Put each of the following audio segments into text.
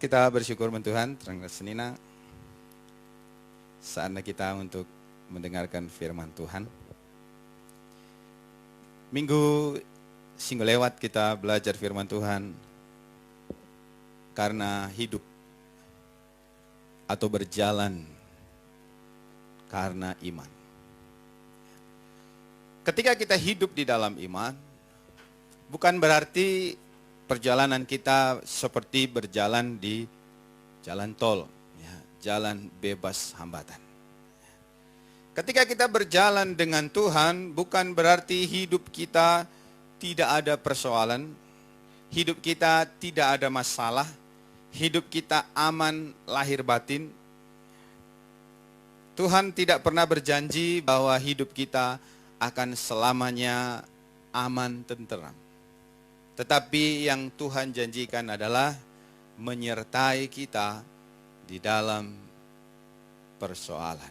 Kita bersyukur Tuhan, terang senina saatnya kita untuk mendengarkan firman Tuhan. Minggu singgu lewat kita belajar firman Tuhan karena hidup atau berjalan karena iman. Ketika kita hidup di dalam iman, bukan berarti perjalanan kita seperti berjalan di jalan tol, ya, jalan bebas hambatan. Ketika kita berjalan dengan Tuhan, bukan berarti hidup kita tidak ada persoalan, hidup kita tidak ada masalah, hidup kita aman lahir batin. Tuhan tidak pernah berjanji bahwa hidup kita akan selamanya aman tenteram. Tetapi yang Tuhan janjikan adalah menyertai kita di dalam persoalan.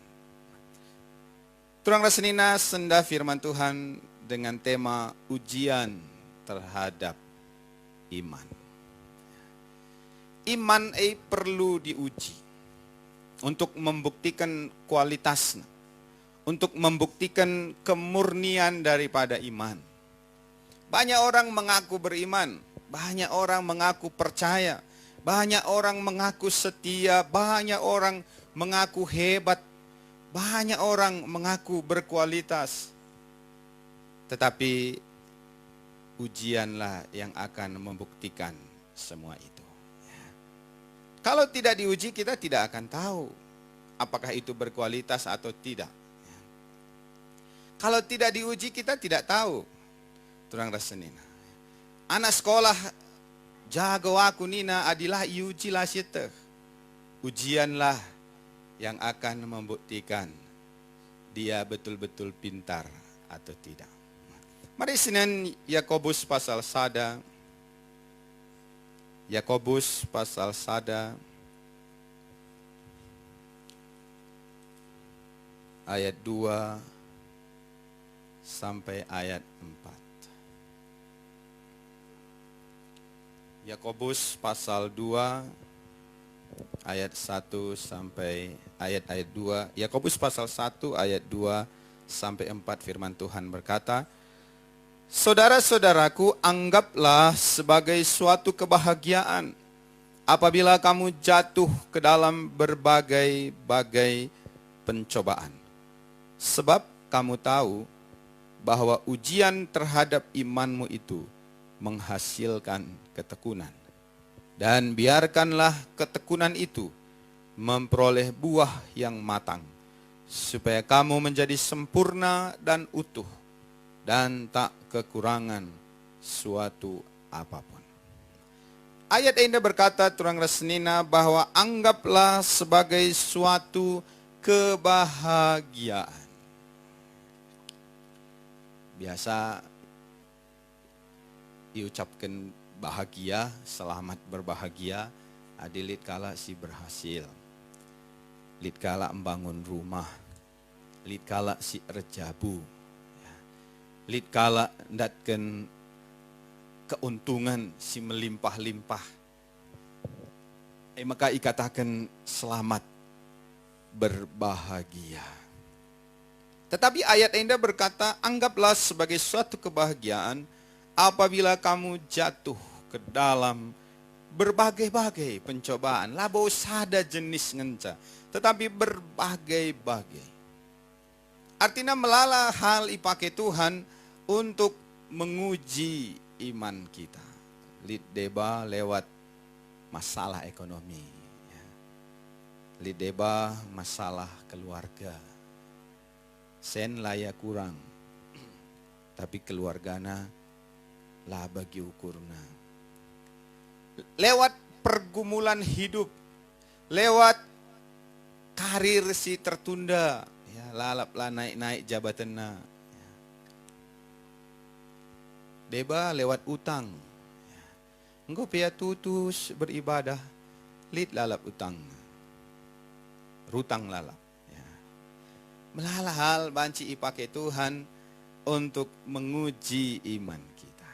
Turang rasenina senda firman Tuhan dengan tema ujian terhadap iman. Iman perlu diuji untuk membuktikan kualitasnya, untuk membuktikan kemurnian daripada iman. Banyak orang mengaku beriman, banyak orang mengaku percaya, banyak orang mengaku setia, banyak orang mengaku hebat, banyak orang mengaku berkualitas. Tetapi ujianlah yang akan membuktikan semua itu. Kalau tidak diuji, kita tidak akan tahu apakah itu berkualitas atau tidak. Kalau tidak diuji, kita tidak tahu. Turang rasenina. Anak sekolah jago aku nina adilah iuji lah siete. Ujianlah yang akan membuktikan dia betul-betul pintar atau tidak. Mari Senin Yakobus pasal sada. Yakobus pasal sada ayat 2 sampai ayat 4. Yakobus pasal 2 ayat 1 sampai ayat 2. Yakobus pasal 1 ayat 2 sampai 4 firman Tuhan berkata, saudara-saudaraku, anggaplah sebagai suatu kebahagiaan apabila kamu jatuh ke dalam berbagai-bagai pencobaan. Sebab kamu tahu bahwa ujian terhadap imanmu itu menghasilkan ketekunan. Dan biarkanlah ketekunan itu memperoleh buah yang matang, supaya kamu menjadi sempurna dan utuh, dan tak kekurangan suatu apapun. Ayat ini berkata turang rasenina bahwa anggaplah sebagai suatu kebahagiaan. Biasa diucapkan bahagia, selamat berbahagia, adilit kala si berhasil, lit kala membangun rumah, lit kala si rejabu, lit kala ndatken keuntungan si melimpah-limpah. Maka ikatakan selamat berbahagia. Tetapi ayat ini berkata, anggaplah sebagai suatu kebahagiaan apabila kamu jatuh ke dalam berbagai-bagai pencobaan. Labo sada jenis ngenca, tetapi berbagai-bagai. Artinya melala hal ipake Tuhan untuk menguji iman kita. Lid deba lewat masalah ekonomi. Lid deba masalah keluarga. Sen layak kurang, tapi keluargana lah bagi ukurna. Lewat pergumulan hidup, lewat karir si tertunda, ya, lalap lah naik-naik jabatanna. Ya. Deba lewat utang. Ya. Engkau pia tutus beribadah, lid lalap utang. Rutang lalap. Ya. Melala hal banci ipake Tuhan untuk menguji iman kita.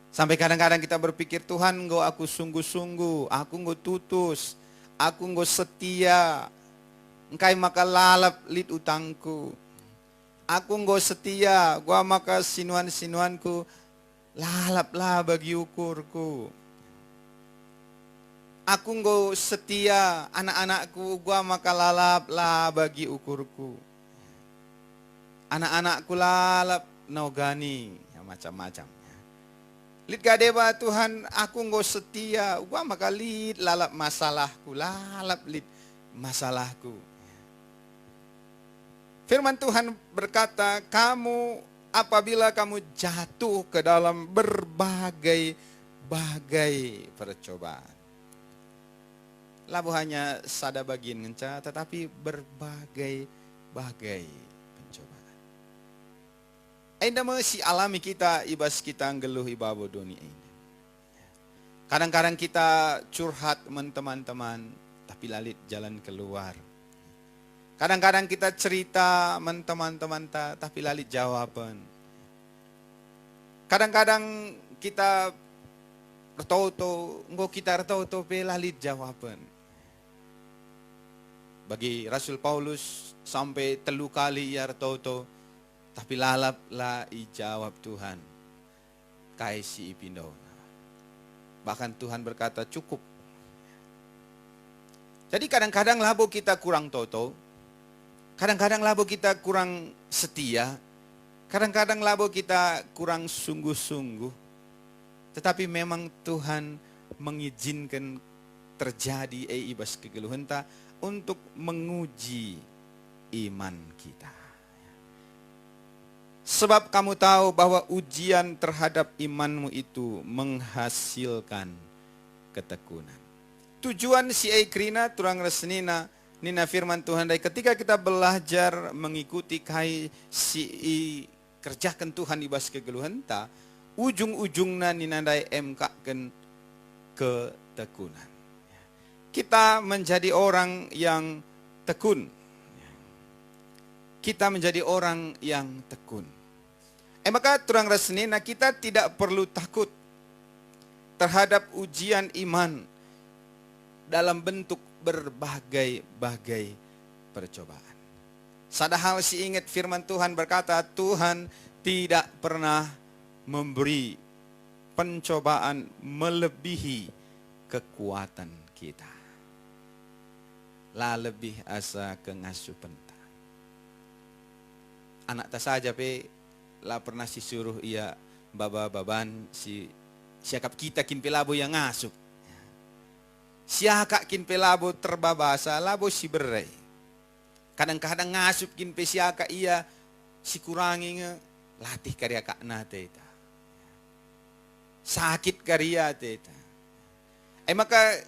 Sampai kadang-kadang kita berpikir, Tuhan engkau aku sungguh-sungguh, aku engkau tutus, aku engkau setia, engkai maka lalap lit utangku. Aku engkau setia, gua maka sinuan-sinuanku lalaplah bagi ukurku. Aku engkau setia, anak-anakku gua maka lalaplah bagi ukurku. Anak-anakku lalap nogani, ya macam-macam. Lid kadeba Tuhan, aku engkau setia, gua maka lid lalap masalahku, lalap lid masalahku. Firman Tuhan berkata, kamu apabila kamu jatuh ke dalam berbagai percobaan. Labu hanya sada bagian ngenca, tetapi berbagai pencobaan. Ainda masih alami kita ibas kita ngeluh ibabo dunia ini. Kadang-kadang kita curhat teman-teman, tapi lalit jalan keluar. Kadang-kadang kita cerita teman-teman, tapi lalit jawaban. Kadang-kadang kita retoto, engkau kita retoto pe lalit jawaban. Bagi Rasul Paulus sampai 3 kali ia retoto, tapi lalaplah ijawab Tuhan. Kaisi ipindo. Bahkan Tuhan berkata cukup. Jadi kadang-kadang labo kita kurang toto. Kadang-kadang labo kita kurang setia. Kadang-kadang labo kita kurang sungguh-sungguh. Tetapi memang Tuhan mengizinkan terjadi ibas kegeluhan ta untuk menguji iman kita. Sebab kamu tahu bahwa ujian terhadap imanmu itu menghasilkan ketekunan. Tujuan si Aikrina turang resnina nina firman Tuhan dari ketika kita belajar mengikuti kai si kerjakan Tuhan ibas kegeluhan ta, ujung-ujungna nina dai MK ken ketekunan. Kita menjadi orang yang tekun. Kita menjadi orang yang tekun. Maka turang resnina kita tidak perlu takut terhadap ujian iman dalam bentuk berbagai-bagai percobaan. Sadahal si ingat firman Tuhan berkata, Tuhan tidak pernah memberi pencobaan melebihi kekuatan kita. La lebih asa kengasupan. Anak tak saja pe la pernah si suruh ia baba-baban si siakap kita kin pelabo yang ngasup. Siaka kin pelabo terbabasa labo si berai. Kadang-kadang ngasup kin pe siaka ia si kurangi nge latih karya kak nate ita. Sakit karya teta. Maka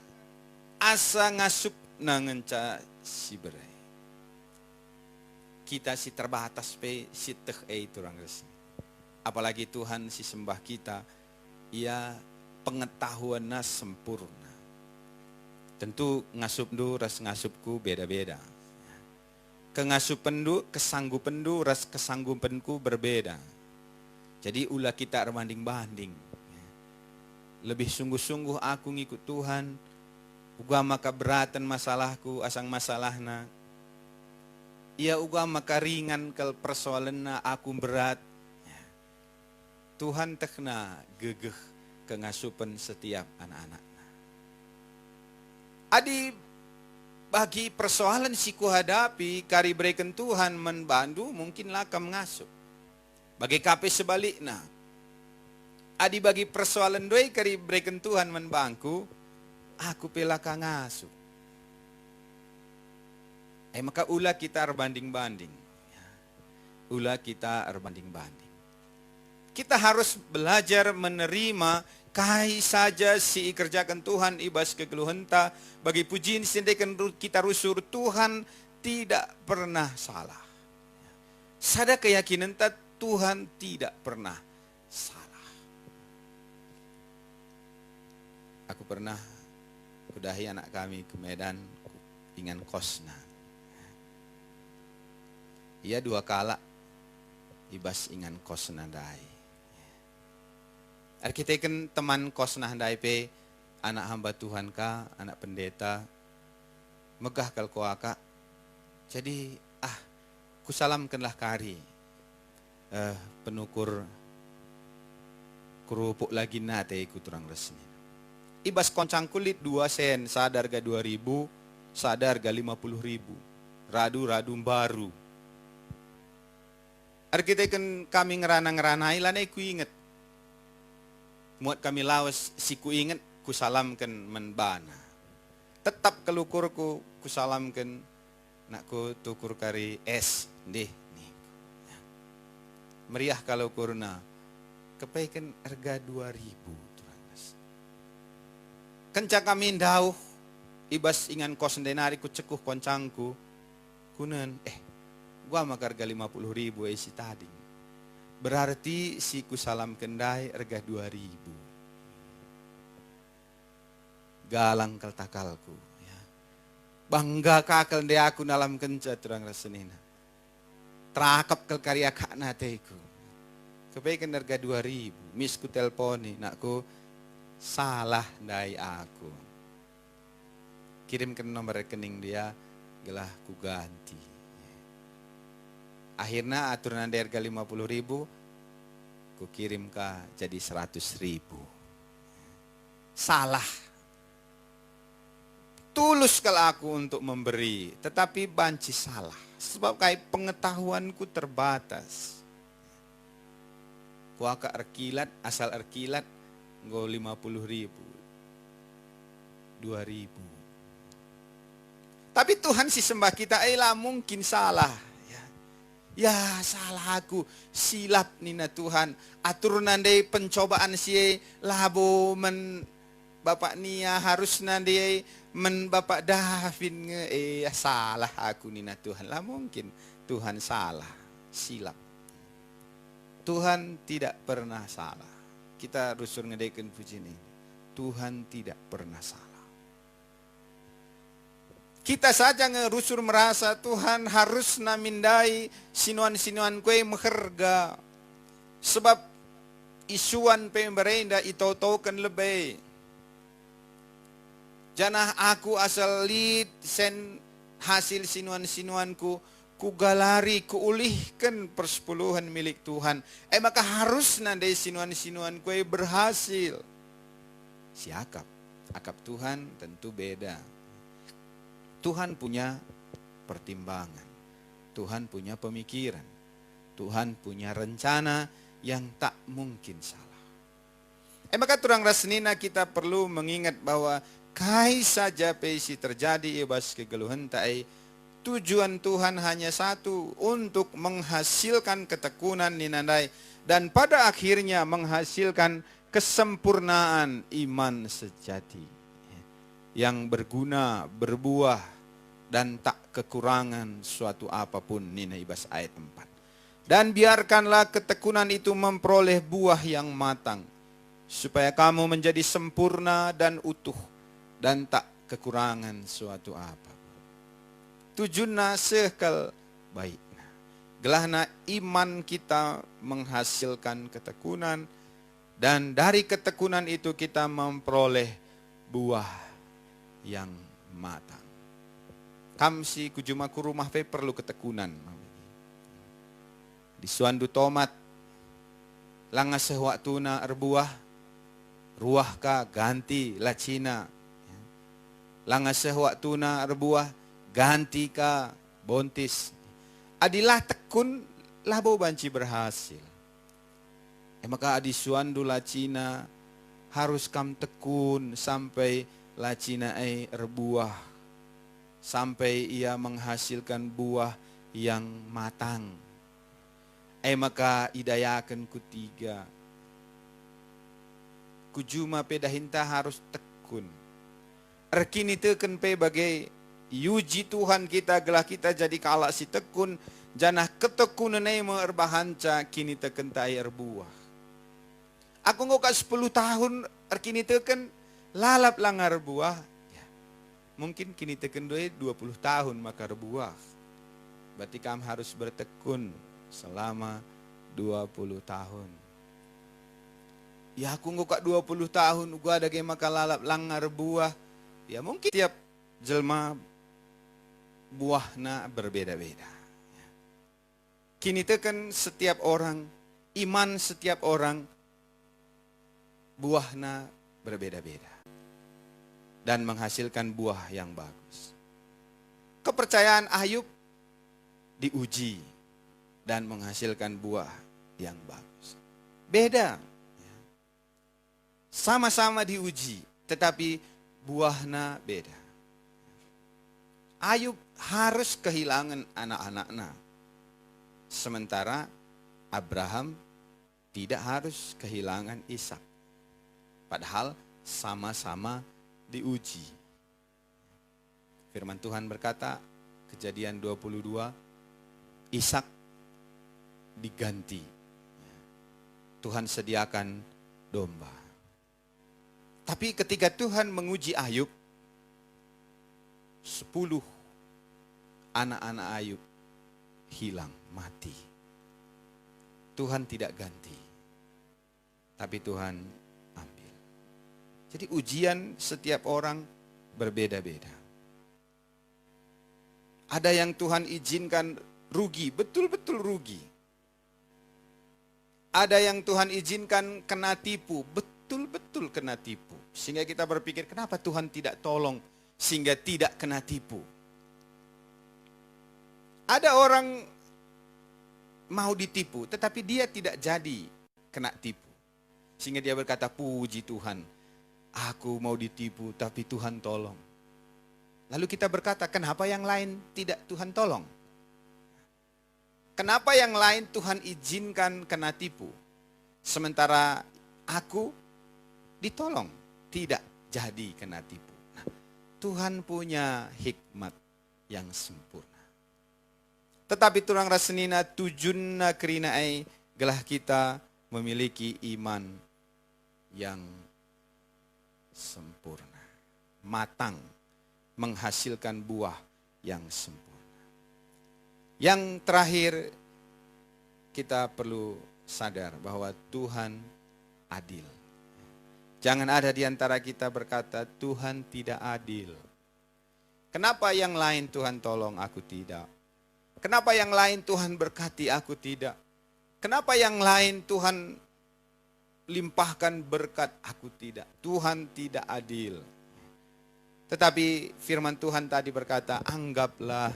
asa ngasup nangenca si berai. Kita si terbatas pe si teh turang resmi. Apalagi Tuhan si sembah kita, ia pengetahuannya sempurna. Tentu ngasup du ras ngasupku beda-beda. Kengasupan du, kesanggupan du ras kesanggupanku berbeda. Jadi ulah kita banding-banding. Lebih sungguh-sungguh aku ngikut Tuhan, uga maka beratan masalahku asang masalahna. Ia uga maka ringan kel persoalanna aku berat. Tuhan tekna gegeh kengasupan setiap anak-anak. Adi bagi persoalan siku hadapi kari berikan Tuhan membantu mungkinlah kam ngasup. Bagi kape sebaliknya. Adi bagi persoalan doi kari berikan Tuhan membangku, aku pelaka ngasup. Maka ulah kita berbanding-banding. Ulah kita berbanding-banding. Kita harus belajar menerima kai saja si kerjakan Tuhan ibas kegeluhenta. Bagi pujian sindekan kita rusur Tuhan tidak pernah salah. Sada keyakinan Tuhan tidak pernah salah. Aku pernah kudahi anak kami ke Medan dengan kosna. Ia 2 kala ibas ingan kos nadai. Kita kan teman kos nah daipe anak hamba Tuhan ka, anak pendeta, megah kal koaka. Jadi kusalamkanlah kari penukur kerupuk lagi nate ikut orang resmi. Ibas koncang kulit 2 sen, sadar ga 2.000, sadar ga 50.000. Radu baru. Kita kan kami ngerana-ngeranai lanai ku inget. Muat kami lawas si ku inget ku salamkan menbana. Tetap kelukurku ku salamkan nak ku tukur kari es deh. Meriah kalau kurna kepaikan harga 2.000 kencang kami ndauh ibas ingan kos denari ku cekuh koncangku kunen gua maka harga 50.000 si tadi berarti si ku salam kendai harga 2.000 galang kal takalku ya. Bangga kakal de aku dalam kenca terang rasenina terakap kel karya kak nateku kebaikan harga 2.000 misku telponi nakku salah dari aku kirimkan nomor rekening dia gelah ku ganti akhirnya aturan harga 50.000 ku kirim ke jadi 100.000 salah tulus kalau aku untuk memberi tetapi banci salah sebab kayak pengetahuanku terbatas. Ku akak erkilat, asal erkilat nggo 50.000, 2.000. Tapi Tuhan si sembah kita, lah mungkin salah. Ya salah aku, silap nina Tuhan. Atur nandai pencobaan si labo men Bapak Nia harus nandai men Bapak Davin salah aku nina Tuhan. Lah mungkin Tuhan salah, silap. Tuhan tidak pernah salah. Kita rusur ngedekin puji ini. Tuhan tidak pernah salah. Kita saja ngerusur merasa Tuhan harus namindai sinuan-sinuan kue meherga. Sebab isuan pemerintah itu kan lebih. Janah aku asal lid sen hasil sinuan-sinuanku. Ku galari, ku ulihkan persepuluhan milik Tuhan. Maka harus nandai sinuan-sinuan kue berhasil. Si akap Tuhan tentu beda. Tuhan punya pertimbangan. Tuhan punya pemikiran. Tuhan punya rencana yang tak mungkin salah. Maka turang rasnina kita perlu mengingat bahwa kai saja pesi terjadi ibas kegeluhan tai. Tujuan Tuhan hanya satu, untuk menghasilkan ketekunan ninandai dan pada akhirnya menghasilkan kesempurnaan iman sejati yang berguna, berbuah dan tak kekurangan suatu apapun nina ibas ayat 4. Dan biarkanlah ketekunan itu memperoleh buah yang matang supaya kamu menjadi sempurna dan utuh dan tak kekurangan suatu apa. Tujuanna sekal baik. Gelahna iman kita menghasilkan ketekunan dan dari ketekunan itu kita memperoleh buah yang matang. Kamsi kujumaku rumah pe perlu ketekunan. Di suandu tomat langa sewaktuna erbuah ruah ka ganti lacina. Langa sewaktuna erbuah ganti ka bontis. Adilah tekun labo banci berhasil. Maka adi suandu lacina harus kam tekun sampai lacina erbuah. Sampai ia menghasilkan buah yang matang. Maka idayakan kutiga. Kujuma pedahinta harus tekun. Erkini teken pe bagai yuji Tuhan kita gelah kita jadi kalak si tekun janah ketekunan ai merbahanca kini teken tai erbuah. Aku ngoka 10 tahun kini teken lalap langar buah. Ya. Mungkin kini teken 20 tahun maka erbuah. Berarti kamu harus bertekun selama 20 tahun. Ya aku ngukak 20 tahun, gua ada game makalalap langar buah. Ya mungkin tiap jelma buahna berbeda-beda. Kini tekan setiap orang, iman setiap orang, buahna berbeda-beda. Dan menghasilkan buah yang bagus. Kepercayaan Ayub diuji dan menghasilkan buah yang bagus. Beda. Sama-sama diuji, tetapi buahnya beda. Ayub harus kehilangan anak-anaknya. Sementara Abraham tidak harus kehilangan Ishak. Padahal sama-sama diuji. Firman Tuhan berkata, Kejadian 22, Ishak diganti. Tuhan sediakan domba. Tapi ketika Tuhan menguji Ayub, 10 anak-anak Ayub hilang, mati. Tuhan tidak ganti, tapi Tuhan ambil. Jadi ujian setiap orang berbeda-beda. Ada yang Tuhan izinkan rugi, betul-betul rugi. Ada yang Tuhan izinkan kena tipu, betul-betul kena tipu. Sehingga kita berpikir, kenapa Tuhan tidak tolong sehingga tidak kena tipu? Ada orang mau ditipu, tetapi dia tidak jadi kena tipu. Sehingga dia berkata, puji Tuhan, aku mau ditipu tapi Tuhan tolong. Lalu kita berkata, kenapa yang lain tidak Tuhan tolong? Kenapa yang lain Tuhan izinkan kena tipu? Sementara aku ditolong, tidak jadi kena tipu. Nah, Tuhan punya hikmat yang sempurna. Tetapi turang rasenina tujunna kerinaai gelah kita memiliki iman yang sempurna, matang, menghasilkan buah yang sempurna. Yang terakhir, kita perlu sadar bahwa Tuhan adil. Jangan ada di antara kita berkata, Tuhan tidak adil. Kenapa yang lain Tuhan tolong, aku tidak? Kenapa yang lain Tuhan berkati, aku tidak? Kenapa yang lain Tuhan limpahkan berkat, aku tidak? Tuhan tidak adil. Tetapi firman Tuhan tadi berkata, anggaplah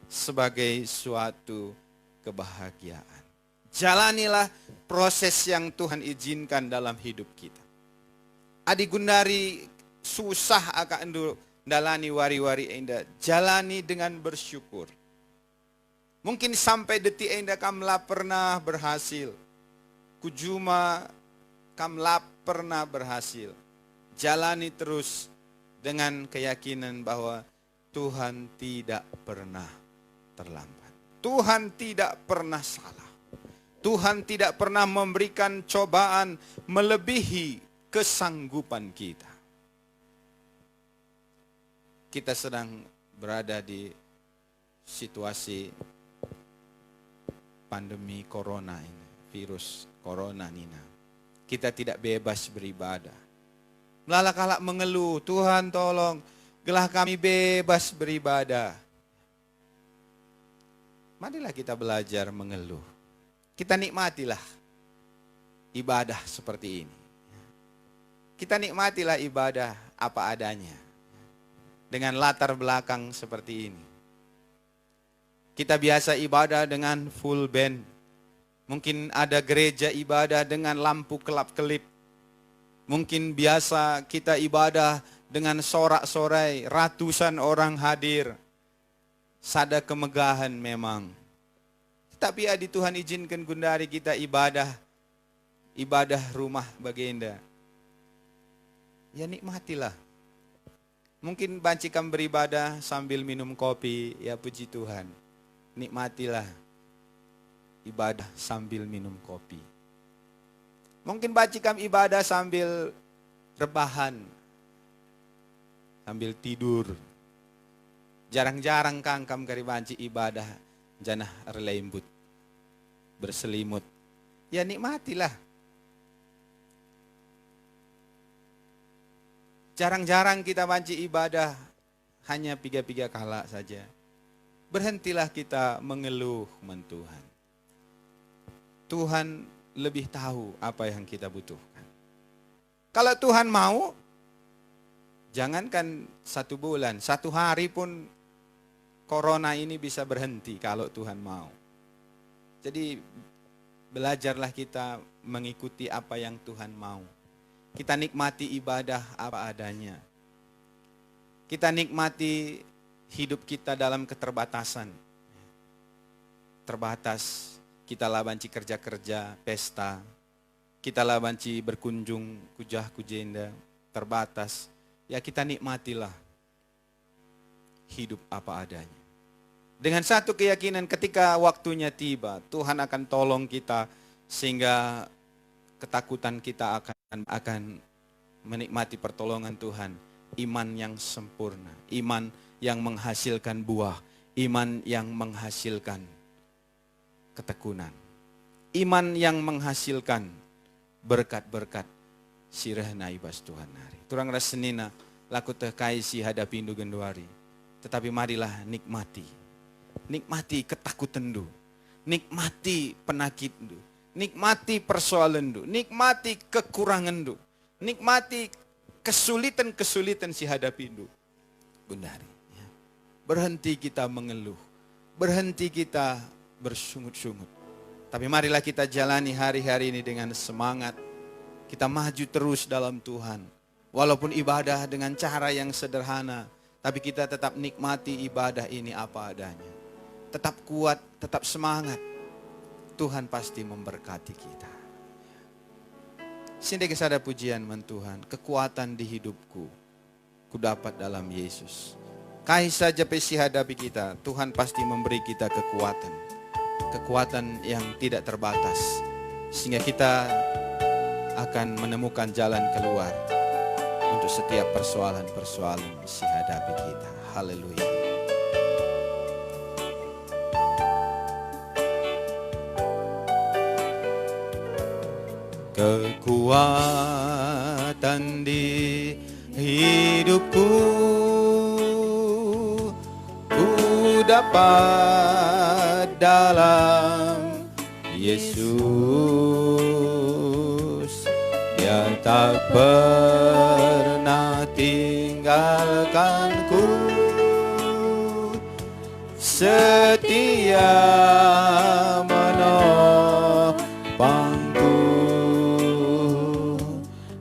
sebagai suatu kebahagiaan. Jalanilah proses yang Tuhan izinkan dalam hidup kita. Adi gundari susah akan dalani wari-wari enda. Jalani dengan bersyukur. Mungkin sampai detik enda kamla pernah berhasil. Kujuma kamla pernah berhasil. Jalani terus dengan keyakinan bahwa Tuhan tidak pernah terlambat. Tuhan tidak pernah salah. Tuhan tidak pernah memberikan cobaan melebihi kesanggupan kita. Kita sedang berada di situasi pandemi corona ini, virus corona ini. Kita tidak bebas beribadah. Melalak-alak mengeluh, Tuhan tolong, gelah kami bebas beribadah. Marilah kita belajar mengeluh. Kita nikmatilah ibadah seperti ini. Kita nikmatilah ibadah apa adanya. Dengan latar belakang seperti ini. Kita biasa ibadah dengan full band. Mungkin ada gereja ibadah dengan lampu kelap-kelip. Mungkin biasa kita ibadah dengan sorak-sorai, ratusan orang hadir. Sada kemegahan memang. Tapi adi Tuhan izinkan gundari kita ibadah rumah baginda. Ya nikmatilah. Mungkin bancikan beribadah sambil minum kopi, ya puji Tuhan. Nikmatilah ibadah sambil minum kopi. Mungkin bancikan ibadah sambil rebahan, sambil tidur. Jarang-jarang kangkam kari banci ibadah janah relembut, berselimut. Ya nikmatilah. Jarang-jarang kita banci ibadah hanya piga-piga kala saja. Berhentilah kita mengeluh Tuhan. Tuhan lebih tahu apa yang kita butuhkan. Kalau Tuhan mau, jangankan 1 bulan, 1 hari pun corona ini bisa berhenti kalau Tuhan mau. Jadi belajarlah kita mengikuti apa yang Tuhan mau. Kita nikmati ibadah apa adanya. Kita nikmati hidup kita dalam keterbatasan. Terbatas, kita lah banci kerja-kerja, pesta. Kita lah banci berkunjung, kujah kujenda, terbatas. Ya kita nikmatilah hidup apa adanya. Dengan satu keyakinan ketika waktunya tiba, Tuhan akan tolong kita sehingga ketakutan kita akan menikmati pertolongan Tuhan. Iman yang sempurna, iman yang menghasilkan buah, iman yang menghasilkan ketekunan, iman yang menghasilkan berkat-berkat sirah naibas Tuhan hari. Turang rasenina laku terkai si hadapi indu genduari. Tetapi marilah nikmati ketakutan du, nikmati penakit du, nikmati persoalan du, nikmati kekurangan du, nikmati kesulitan si hadapi du. Gundari, ya. Berhenti kita mengeluh, berhenti kita bersungut-sungut. Tapi marilah kita jalani hari-hari ini dengan semangat. Kita maju terus dalam Tuhan. Walaupun ibadah dengan cara yang sederhana, tapi kita tetap nikmati ibadah ini apa adanya. Tetap kuat, tetap semangat. Tuhan pasti memberkati kita. Sini kesada pujian Tuhan, kekuatan di hidupku, ku dapat dalam Yesus. Kai saja pesi hadapi kita, Tuhan pasti memberi kita kekuatan. Kekuatan yang tidak terbatas. Sehingga kita akan menemukan jalan keluar untuk setiap persoalan-persoalan si hadapi kita. Haleluya. Kekuatan di hidupku, ku dapat dalam Yesus. Dia tak pernah tinggalkanku, setia menopangku,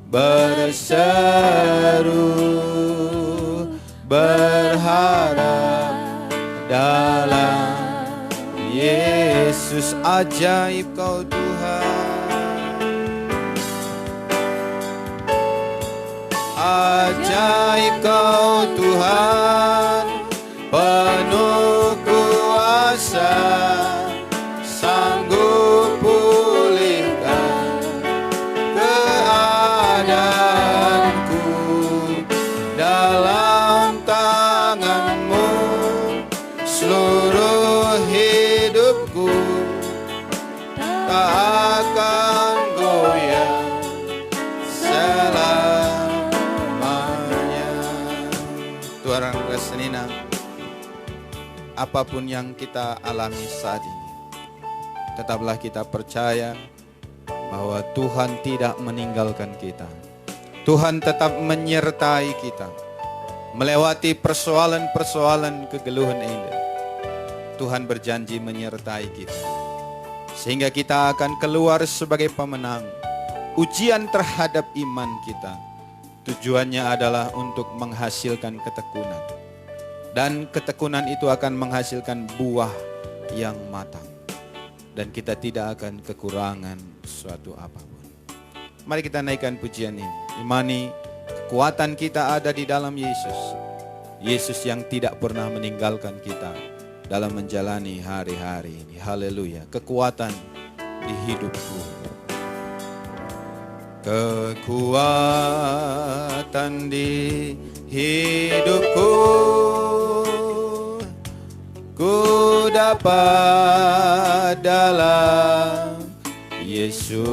berseru berharap dalam Yesus. Ajaib kau Tuhan, ajaib kau Tuhan, penuh kuasa, sanggup pulihkan keadaanku. Dalam tangan-Mu seluruh hidupku tak akan goyah selamanya. Tuhan Rasenina, apapun yang kita alami saat ini, tetaplah kita percaya bahwa Tuhan tidak meninggalkan kita. Tuhan tetap menyertai kita melewati persoalan-persoalan kegeluhan ini. Tuhan berjanji menyertai kita sehingga kita akan keluar sebagai pemenang. Ujian terhadap iman kita tujuannya adalah untuk menghasilkan ketekunan, dan ketekunan itu akan menghasilkan buah yang matang, dan kita tidak akan kekurangan suatu apapun. Mari kita naikkan pujian ini. Imani kekuatan kita ada di dalam Yesus. Yesus yang tidak pernah meninggalkan kita dalam menjalani hari-hari ini. Haleluya. Kekuatan di hidupku. Kekuatan di hidupku, ku dapat dalam Yesus.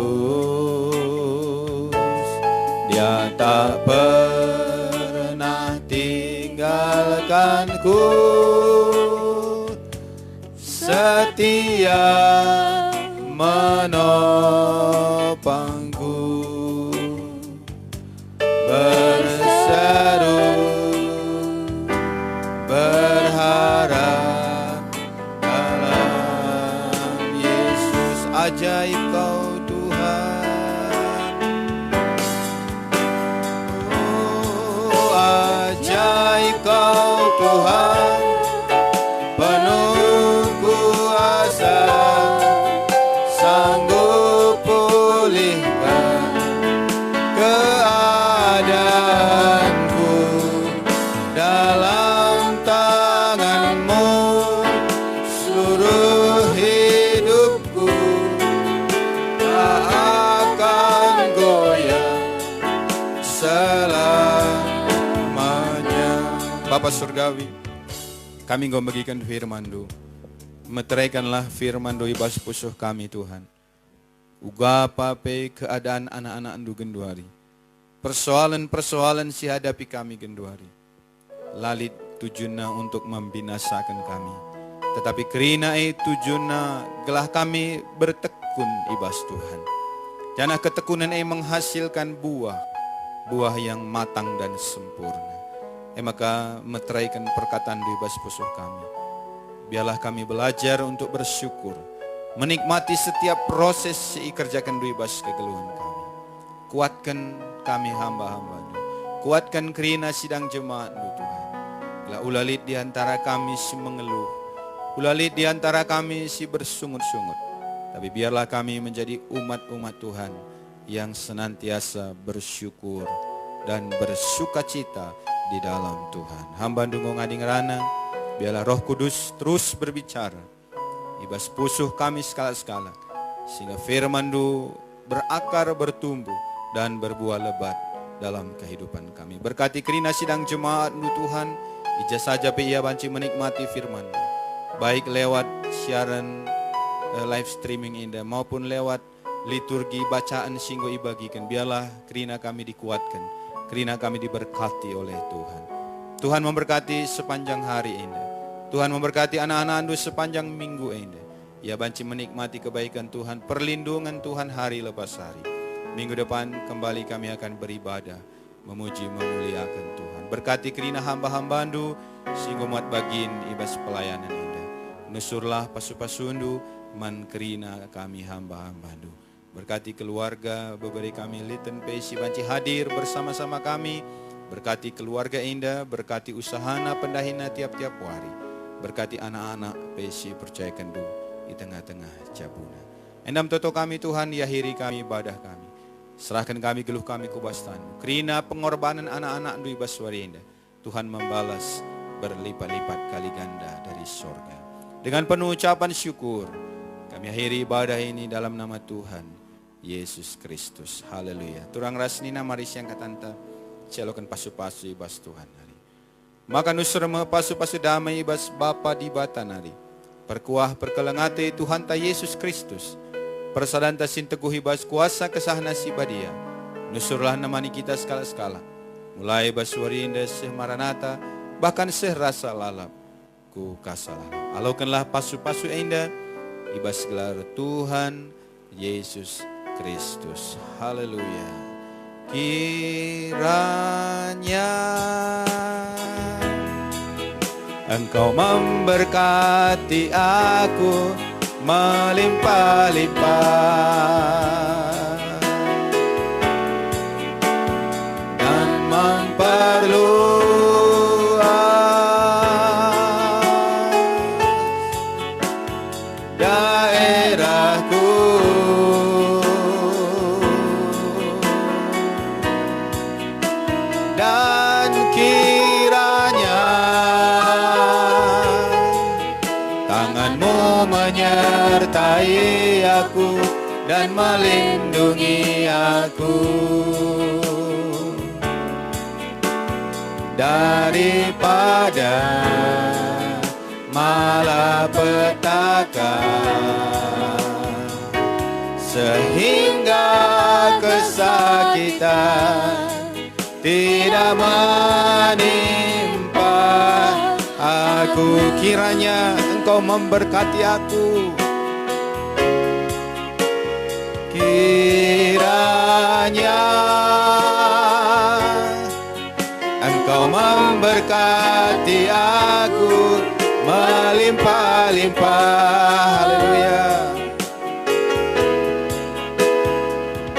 Dia tak pernah ku setia menopangku, berseru berharap dalam Yesus. Ajaib Kau Tuhan, oh, ajaib Kau Tuhan, penuh kuasa, sanggup pulihkan keadaanku. Dalam tangan-Mu seluruh hidupku tak akan goyah selamanya. Bapa Surgawi, kami Engkau bagikan firman-Du, meteraikanlah firman-Du ibas pusuh kami Tuhan. Uga pape keadaan anak-anak Ndu genduari, persoalan-persoalan si hadapi kami genduari, lalit tujuannya untuk membinasakan kami, tetapi kerina tujuannya gelah kami bertekun ibas Tuhan. Jangan ketekunan menghasilkan buah yang matang dan sempurna. Maka meteraikan perkataan di ibas pusuh kami. Biarlah kami belajar untuk bersyukur, menikmati setiap proses kerjakan di ibas kegeluhan kami. Kuatkan kami hamba-hamba-Mu, kuatkan kerina sidang jemaat-Mu Tuhan. Bila ulalit di antara kami si mengeluh, ulalit di antara kami si bersungut-sungut, tapi biarlah kami menjadi umat-umat Tuhan yang senantiasa bersyukur dan bersukacita di dalam Tuhan. Hamba Ndungo ngading rana, biarlah Roh Kudus terus berbicara ibas pusuh kami skala-skala, sehingga firman-Du berakar, bertumbuh dan berbuah lebat dalam kehidupan kami. Berkati kerina sidang jemaat-Nu Tuhan, ija saja ia banci menikmati firman-Du, baik lewat siaran live streaming ini maupun lewat liturgi bacaan singgo ibagikan. Biarlah kerina kami dikuatkan, kerina kami diberkati oleh Tuhan. Tuhan memberkati sepanjang hari ini. Tuhan memberkati anak-anak-Ndu sepanjang minggu ini. Ya banci menikmati kebaikan Tuhan, perlindungan Tuhan hari lepas hari. Minggu depan kembali kami akan beribadah, memuji memuliakan Tuhan. Berkati kerina hamba-hamba-Ndu sehingga muat bagin ibas pelayanan indah. Nusurlah pasu-pasundu man kerina kami hamba-hamba-Ndu. Berkati keluarga, beberi kami liten pesi banci hadir bersama-sama kami. Berkati keluarga indah, berkati usahana pendahina tiap-tiap hari. Berkati anak-anak pesi percayakan du di tengah-tengah jabuna. Endam toto kami Tuhan, yahiri kami ibadah kami. Serahkan kami geluh kami kubas-Tan. Kerina pengorbanan anak-anak du ibaswari indah, Tuhan membalas berlipat-lipat kali ganda dari sorga. Dengan penuh ucapan syukur, kami akhiri ibadah ini dalam nama Tuhan Yesus Kristus. Haleluya. Turang rasnina mari siang katanta celokan pasu-pasu ibas Tuhan hari. Maka nusrema pasu-pasu damai ibas Bapa di batan hari. Perkuah perkelengate Tuhan ta Yesus Kristus. Persadanta sinteguh ibas kuasa kesahna si badia. Nusurlah namani kita skala-skala. Mulai baswari indah seh maranata, bahkan seh rasa lalap. Ku kasalah. Alaukanlah pasu-pasu indah ibas gelar Tuhan Yesus Kristus. Haleluya. Kiranya Engkau memberkati aku melimpah-limpah dan memperluas daerahku. Dan kiranya tangan-Mu menyertai aku dan melindungi aku daripada malapetaka, sehingga kesakitan tidak menimpa aku, kiranya Engkau memberkati aku. Kiranya Engkau memberkati aku melimpah-limpah, haleluya,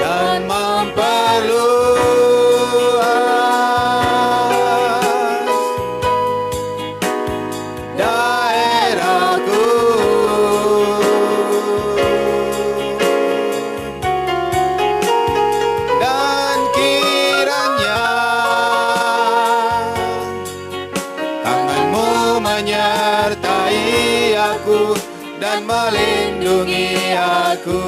dan memperluas daerahku. Dan kiranya tangan-Mu menyertai aku dan melindungi aku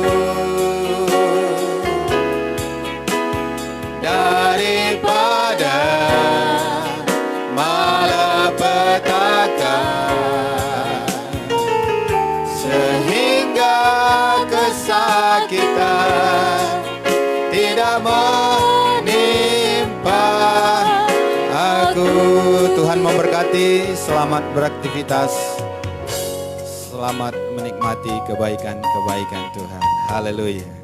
daripada malapetaka, sehingga kesakitan tidak menimpa aku. Tuhan memberkati, selamat beraktivitas, selamat menikmati kebaikan-kebaikan Tuhan. Haleluya.